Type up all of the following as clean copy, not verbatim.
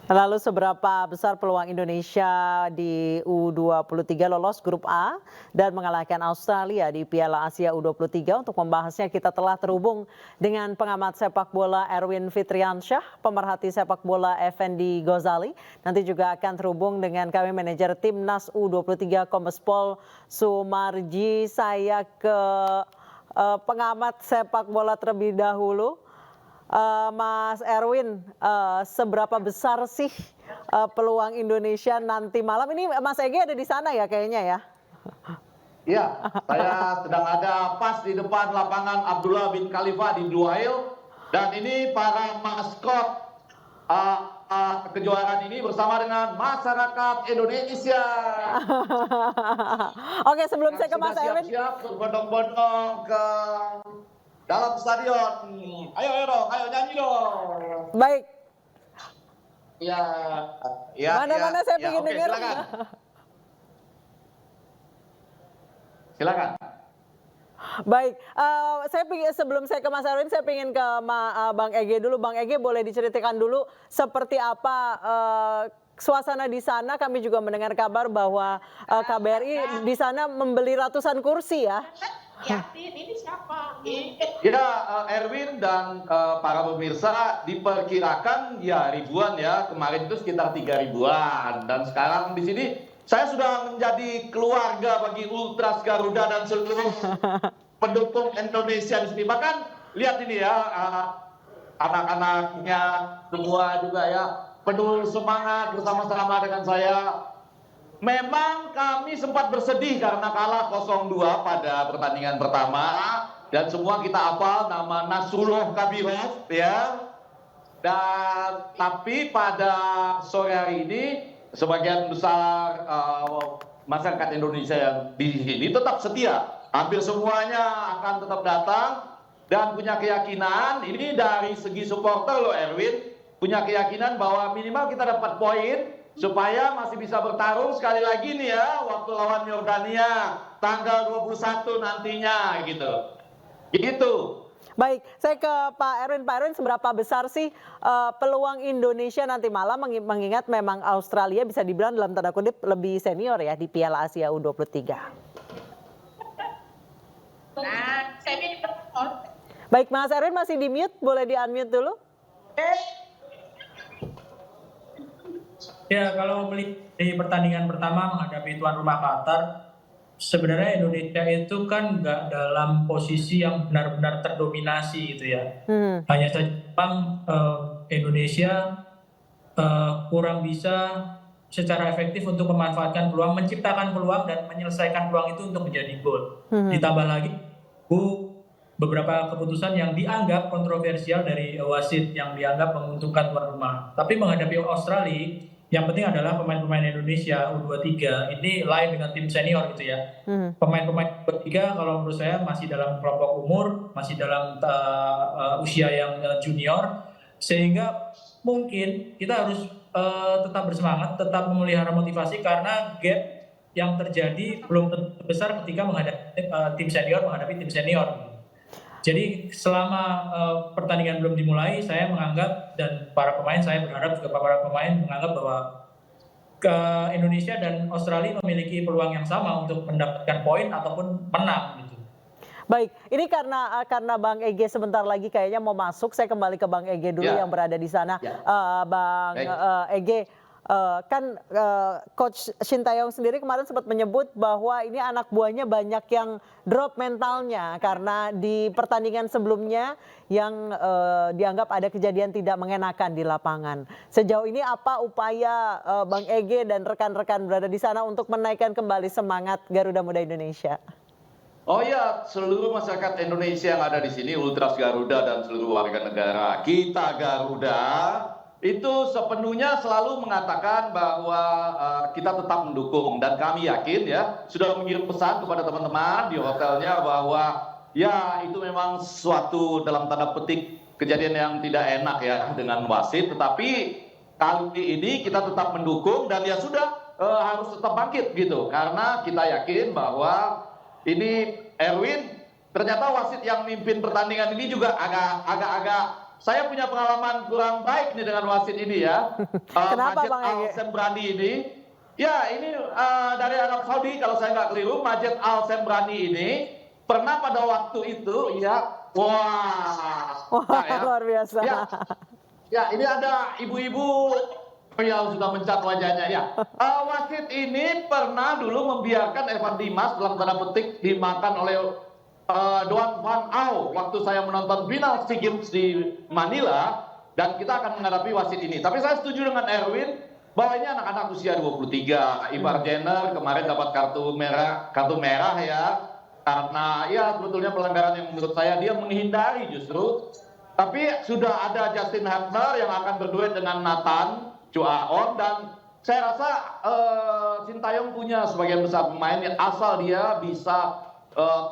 Lalu seberapa besar peluang Indonesia di U23 lolos grup A dan mengalahkan Australia di Piala Asia U23? Untuk membahasnya kita telah terhubung dengan pengamat sepak bola Erwin Fitriansyah, pemerhati sepak bola Effendi Ghazali. Nanti juga akan terhubung dengan kami manajer Timnas U23 Kombes Pol Sumarji. Saya ke pengamat sepak bola terlebih dahulu. Mas Erwin, seberapa besar sih peluang Indonesia nanti malam? Ini Mas Ege ada di sana ya kayaknya ya? Iya, saya sedang ada pas di depan lapangan Abdullah bin Khalifa di Duail, dan ini para maskot kejuaraan ini bersama dengan masyarakat Indonesia. Oke, sebelum saya ke Mas Erwin. Siap-siap berbondong-bondong ke dalam stadion. Ayo dong, ayo nyanyi dong. Baik. Ya, ya. Mana-mana saya ingin dengar. Silakan. Baik, sebelum saya ke Mas Erwin, saya ingin ke Bang Ege dulu. Bang Ege, boleh diceritakan dulu seperti apa suasana di sana? Kami juga mendengar kabar bahwa KBRI di sana membeli ratusan kursi ya. Yatin, ini siapa? Ya, Erwin dan para pemirsa, diperkirakan ya ribuan ya. Kemarin itu sekitar 3 ribuan. Dan sekarang di sini saya sudah menjadi keluarga bagi Ultras Garuda dan seluruh pendukung Indonesia di sini. Bahkan lihat ini ya, anak-anaknya semua juga ya penuh semangat bersama-sama dengan saya. Memang kami sempat bersedih karena kalah 0-2 pada pertandingan pertama, dan semua kita hafal nama Nasrullah Kabirov ya. Dan tapi pada sore hari ini sebagian besar masyarakat Indonesia yang di sini tetap setia. Hampir semuanya akan tetap datang dan punya keyakinan, ini dari segi supporter loh Erwin, punya keyakinan bahwa minimal kita dapat poin supaya masih bisa bertarung sekali lagi nih ya waktu lawan Yordania tanggal 21 nantinya gitu. Gitu. Baik, saya ke Pak Erwin. Pak Erwin, seberapa besar sih peluang Indonesia nanti malam mengingat memang Australia bisa dibilang dalam tanda kutip lebih senior ya di Piala Asia U23? Nah, saya ini Baik, Mas Erwin masih di mute, boleh di unmute dulu? Ya, kalau melihat di pertandingan pertama menghadapi tuan rumah Qatar, sebenarnya Indonesia itu kan nggak dalam posisi yang benar-benar terdominasi gitu ya. Hanya saja memang Indonesia kurang bisa secara efektif untuk memanfaatkan peluang, menciptakan peluang dan menyelesaikan peluang itu untuk menjadi gol. Ditambah lagi beberapa keputusan yang dianggap kontroversial dari wasit yang dianggap menguntungkan tuan rumah. Tapi menghadapi Australia, yang penting adalah pemain-pemain Indonesia U23 ini lain dengan tim senior gitu ya. Pemain-pemain U23 kalau menurut saya masih dalam kelompok umur, masih dalam usia yang junior, sehingga mungkin kita harus tetap bersemangat, tetap memelihara motivasi karena gap yang terjadi belum besar ketika menghadapi tim senior menghadapi tim senior. Jadi selama pertandingan belum dimulai, saya menganggap dan para pemain, saya berharap juga para pemain menganggap bahwa Indonesia dan Australia memiliki peluang yang sama untuk mendapatkan poin ataupun menang gitu. Baik, ini karena Bang Ege sebentar lagi kayaknya mau masuk, saya kembali ke Bang Ege dulu yang berada di sana. Bang Ege, kan Coach Shin Tae-yong sendiri kemarin sempat menyebut bahwa ini anak buahnya banyak yang drop mentalnya karena di pertandingan sebelumnya yang dianggap ada kejadian tidak mengenakan di lapangan. Sejauh ini apa upaya Bang Ege dan rekan-rekan berada di sana untuk menaikkan kembali semangat Garuda Muda Indonesia? Oh iya, seluruh masyarakat Indonesia yang ada di sini, Ultras Garuda dan seluruh warga negara kita Garuda, itu sepenuhnya selalu mengatakan bahwa kita tetap mendukung, dan kami yakin ya sudah mengirim pesan kepada teman-teman di hotelnya bahwa ya itu memang suatu dalam tanda petik kejadian yang tidak enak ya dengan wasit, tetapi kali ini kita tetap mendukung dan ya sudah harus tetap bangkit gitu, karena kita yakin bahwa ini Erwin ternyata wasit yang mimpin pertandingan ini juga agak saya punya pengalaman kurang baik nih dengan wasit ini ya. Kenapa, Majid Bang Ege? Al-Sembrani ini. Ya, ini dari Arab Saudi kalau saya nggak keliru, Majid Al-Sembrani ini pernah pada waktu itu ya, wah, Wah, ya. luar biasa. Ya, ini ada ibu-ibu yang sudah mencat wajahnya ya. Wasit ini pernah dulu membiarkan Evan Dimas dalam tanda petik dimakan oleh Doan Van Au waktu saya menonton final SEA Games di Manila, dan kita akan menghadapi wasit ini. Tapi saya setuju dengan Erwin bahwa ini anak-anak usia 23. Ivar Jenner kemarin dapat kartu merah ya, karena ya sebetulnya pelanggaran yang menurut saya dia menghindari justru. Tapi sudah ada Justin Hubner yang akan berduet dengan Nathan Chuaon, dan saya rasa Sintayong punya sebagian besar pemain yang asal dia bisa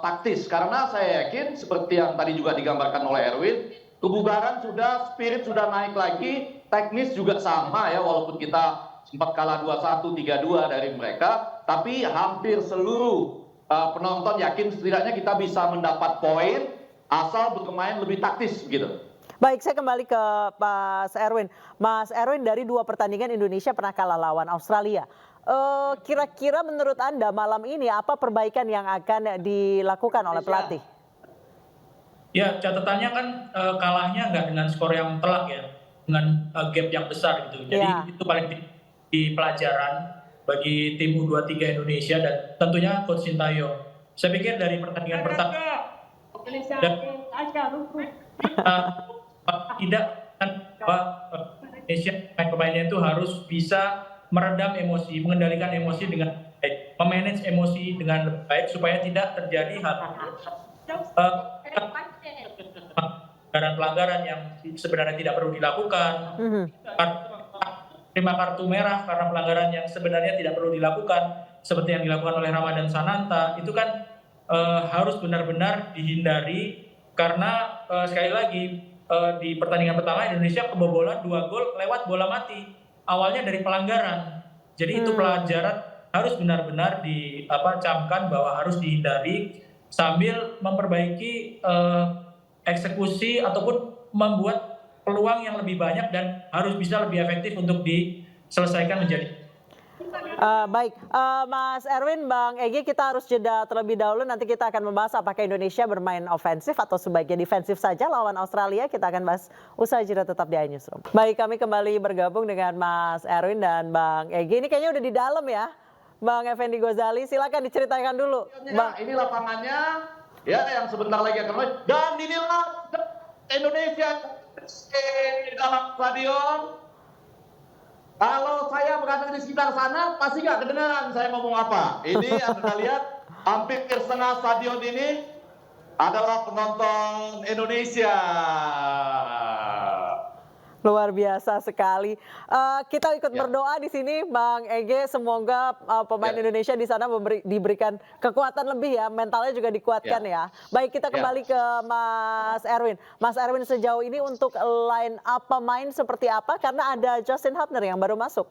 taktis, karena saya yakin seperti yang tadi juga digambarkan oleh Erwin, kebugaran sudah, spirit sudah naik lagi, teknis juga sama ya, walaupun kita sempat kalah 2-1, 3-2 dari mereka, tapi hampir seluruh penonton yakin setidaknya kita bisa mendapat poin asal bermain lebih taktis gitu. Baik, saya kembali ke Mas Erwin. Mas Erwin, dari 2 pertandingan Indonesia pernah kalah lawan Australia. Kira-kira menurut Anda malam ini apa perbaikan yang akan dilakukan oleh pelatih? Ya, catatannya kan kalahnya nggak dengan skor yang telak ya, dengan gap yang besar gitu. Jadi Ya. itu paling di pelajaran bagi tim U23 Indonesia dan tentunya Coach Sintayong. Saya pikir dari pertandingan pertama Indonesia aja rukun. tidak bahwa Indonesia pemainnya itu harus bisa meredam emosi, mengendalikan emosi dengan baik, memanage emosi dengan lebih baik supaya tidak terjadi hal pelanggaran yang sebenarnya tidak perlu dilakukan, terima kartu merah karena pelanggaran yang sebenarnya tidak perlu dilakukan, seperti yang dilakukan oleh Ramadan Sananta, itu kan harus benar-benar dihindari karena sekali lagi di pertandingan pertama Indonesia kebobolan 2 gol lewat bola mati, awalnya dari pelanggaran. Jadi itu pelajaran harus benar-benar dicamkan bahwa harus dihindari sambil memperbaiki eksekusi ataupun membuat peluang yang lebih banyak dan harus bisa lebih efektif untuk diselesaikan menjadi. Baik, Mas Erwin, Bang Egy, kita harus jeda terlebih dahulu. Nanti kita akan membahas apakah Indonesia bermain ofensif atau sebaiknya defensif saja lawan Australia. Kita akan bahas usai jeda, tetap di iNewsroom. Baik, kami kembali bergabung dengan Mas Erwin dan Bang Egy. Ini kayaknya udah di dalam ya, Bang Effendi Ghazali. Silakan diceritakan dulu. Bang, ini lapangannya ya yang sebentar lagi akan mulai, dan inilah Indonesia di dalam stadion. Kalau saya berada di sekitar sana, pasti nggak kedengaran saya ngomong apa. Ini Anda lihat, hampir setengah stadion ini adalah penonton Indonesia. Luar biasa sekali. Kita ikut berdoa di sini, Bang Ege. Semoga pemain Indonesia di sana diberikan kekuatan lebih ya, mentalnya juga dikuatkan ya. Baik, kita kembali ke Mas Erwin. Mas Erwin, sejauh ini untuk line up pemain seperti apa? Karena ada Justin Hubner yang baru masuk.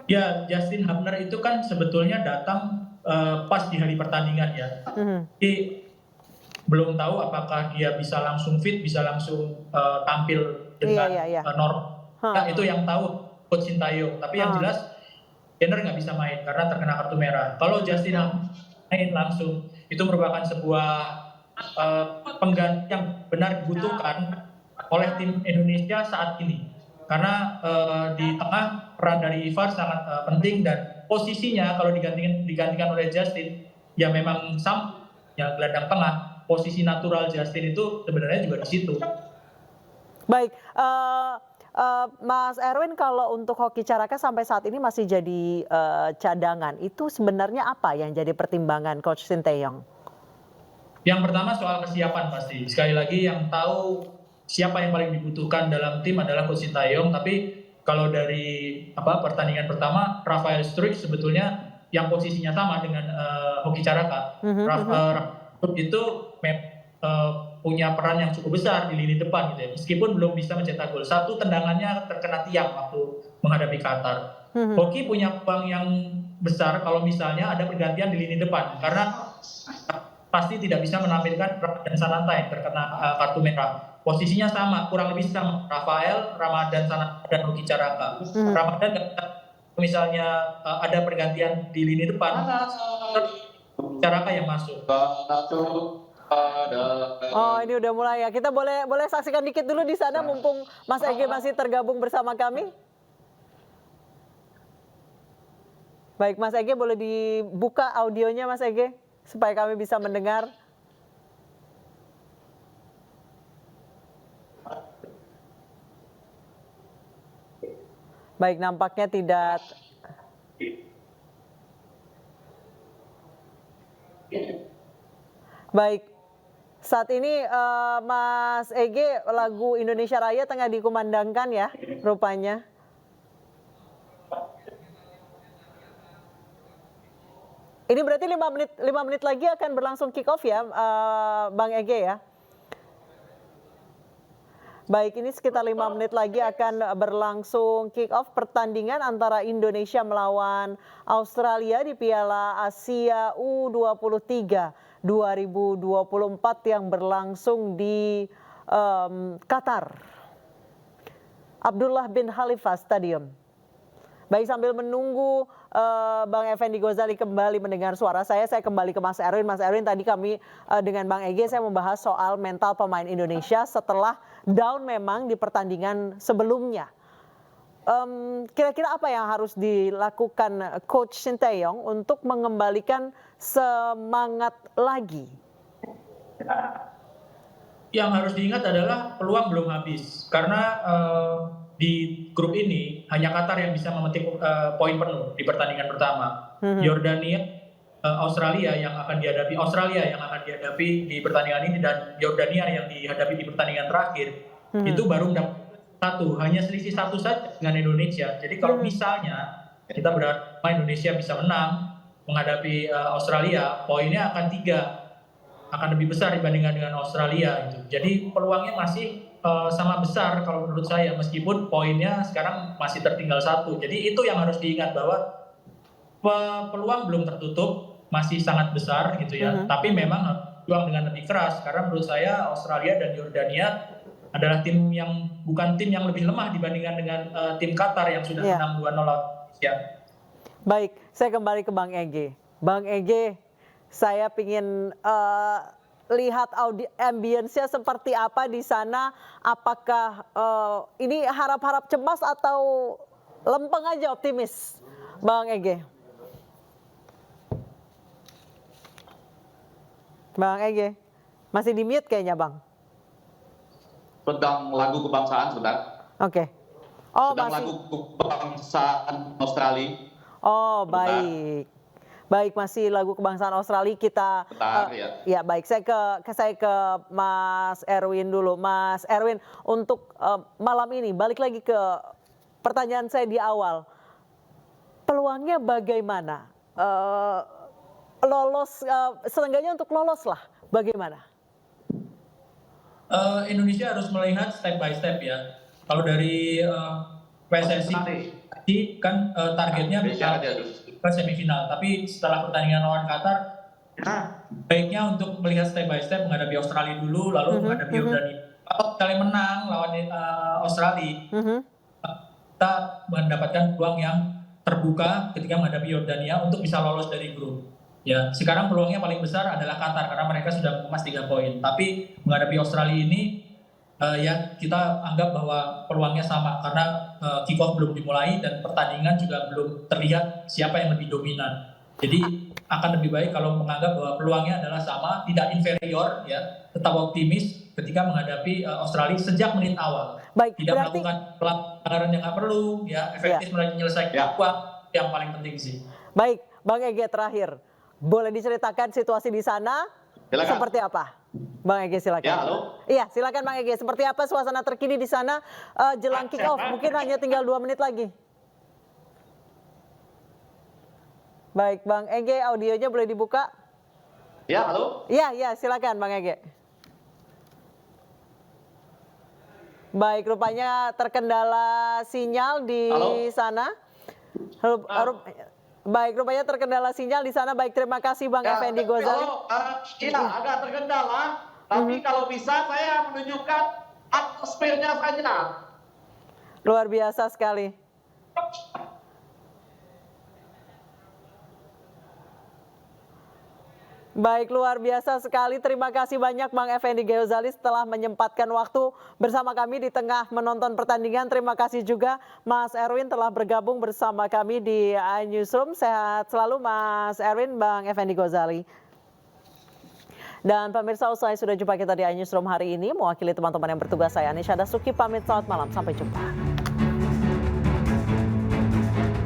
Ya, Justin Hubner itu kan sebetulnya datang pas di hari pertandingan ya. Jadi belum tahu apakah dia bisa langsung fit, bisa langsung tampil dengan normal. Nah, itu yang tahu Coach Sintayong. Tapi yang jelas Jenner nggak bisa main karena terkena kartu merah. Kalau Justin main langsung, itu merupakan sebuah pengganti yang benar dibutuhkan oleh tim Indonesia saat ini. Karena di tengah peran dari Ivar sangat penting, dan posisinya kalau digantikan oleh Justin, ya memang sama, ya gelandang tengah. Posisi natural Justin itu sebenarnya juga di situ. Baik, Mas Erwin, kalau untuk Hoki Caraka sampai saat ini masih jadi cadangan, itu sebenarnya apa yang jadi pertimbangan Coach Sintayong? Yang pertama soal kesiapan pasti. Sekali lagi yang tahu siapa yang paling dibutuhkan dalam tim adalah Coach Sintayong. Tapi kalau dari pertandingan pertama, Rafael Struijk sebetulnya yang posisinya sama dengan Hoki Caraka. Itu punya peran yang cukup besar di lini depan gitu ya. Meskipun belum bisa mencetak gol. Satu tendangannya terkena tiang waktu menghadapi Qatar. Hoki punya peluang yang besar kalau misalnya ada pergantian di lini depan, karena pasti tidak bisa menampilkan Ramadan Sananta yang terkena kartu merah. Posisinya sama, kurang lebih sama. Rafael, Ramadan Sananta, dan Ruki Caraka. Ramadan misalnya ada pergantian di lini depan, Caraka yang masuk. Oh, ini udah mulai ya. Kita boleh saksikan dikit dulu di sana mumpung Mas Ege masih tergabung bersama kami. Baik, Mas Ege boleh dibuka audionya Mas Ege supaya kami bisa mendengar. Baik, nampaknya tidak. Baik, saat ini Mas Ege, lagu Indonesia Raya tengah dikumandangkan ya rupanya. Ini berarti 5 menit lagi akan berlangsung kick off ya Bang Ege ya. Baik, ini sekitar 5 menit lagi akan berlangsung kick off pertandingan antara Indonesia melawan Australia di Piala Asia U23 2024 yang berlangsung di Qatar. Abdullah bin Khalifa Stadium. Baik, sambil menunggu Bang Effendi Ghazali kembali mendengar suara saya kembali ke Mas Erwin. Mas Erwin, tadi kami dengan Bang Ege saya membahas soal mental pemain Indonesia setelah down memang di pertandingan sebelumnya. Kira-kira apa yang harus dilakukan Coach Sinteyong untuk mengembalikan semangat lagi? Yang harus diingat adalah peluang belum habis karena di grup ini hanya Qatar yang bisa memetik poin penuh di pertandingan pertama. Yordania, Australia yang akan dihadapi di pertandingan ini, dan Yordania yang dihadapi di pertandingan terakhir itu baru mendapat satu, hanya selisih satu saja dengan Indonesia. Jadi kalau misalnya kita berharap Indonesia bisa menang menghadapi Australia, poinnya akan 3, akan lebih besar dibandingkan dengan Australia gitu. Jadi peluangnya masih sama besar kalau menurut saya, meskipun poinnya sekarang masih tertinggal 1. Jadi itu yang harus diingat, bahwa peluang belum tertutup, masih sangat besar gitu ya. Tapi memang peluang dengan lebih keras, karena menurut saya Australia dan Yordania adalah bukan tim yang lebih lemah dibandingkan dengan tim Qatar yang sudah menang 2-0 Indonesia. Baik, saya kembali ke Bang Ege. Bang Ege, saya ingin lihat ambience-nya seperti apa di sana. Apakah ini harap-harap cemas atau lempeng aja optimis, Bang Ege? Bang Ege, masih di mute kayaknya, Bang. Tentang lagu kebangsaan sebentar. Oke. Oh, sedang masih. Lagu kebangsaan Australia. Oh, baik. Baik, masih lagu kebangsaan Australia kita. Bentar, ya baik, saya ke Mas Erwin dulu. Mas Erwin, untuk malam ini balik lagi ke pertanyaan saya di awal. Peluangnya bagaimana? Lolos, setengahnya untuk lolos lah, bagaimana? Indonesia harus melihat step by step ya. Kalau dari PSSI kan targetnya bisa ke semifinal, tapi setelah pertandingan lawan Qatar, baiknya untuk melihat step by step, menghadapi Australia dulu, lalu menghadapi Yordania. Kalau kalian menang lawan Australia, kita mendapatkan peluang yang terbuka ketika menghadapi Yordania untuk bisa lolos dari grup. Ya, sekarang peluangnya paling besar adalah Qatar karena mereka sudah mengemas 3 poin. Tapi menghadapi Australia ini ya kita anggap bahwa peluangnya sama karena kick off belum dimulai dan pertandingan juga belum terlihat siapa yang lebih dominan. Jadi akan lebih baik kalau menganggap bahwa peluangnya adalah sama, tidak inferior ya, tetap optimis ketika menghadapi Australia sejak menit awal. Baik, tidak melakukan pelanggaran yang nggak perlu ya, efektif menyelesaikan yang paling penting sih. Baik, Bang Ege terakhir. Boleh diceritakan situasi di sana seperti apa? Bang Ege silakan. Ya, halo. Iya, silakan Bang Ege. Seperti apa suasana terkini di sana jelang kick off? Mungkin hanya tinggal 2 menit lagi. Baik, Bang Ege, audionya boleh dibuka? Ya, halo. Iya, silakan Bang Ege. Baik, rupanya terkendala sinyal di sana. Baik, rupanya terkendala sinyal di sana. Baik, terima kasih Bang Ya, Effendi Ghazali. iya, agak terkendala, tapi kalau bisa saya menunjukkan atmosfernya saja. Luar biasa sekali. Baik, luar biasa sekali. Terima kasih banyak Bang Effendi Ghazali setelah menyempatkan waktu bersama kami di tengah menonton pertandingan. Terima kasih juga Mas Erwin telah bergabung bersama kami di iNewsroom. Sehat selalu Mas Erwin, Bang Effendi Ghazali. Dan pemirsa, usai sudah jumpa kita di iNewsroom hari ini. Mewakili teman-teman yang bertugas, saya Anisha Dasuki pamit, selamat malam, sampai jumpa.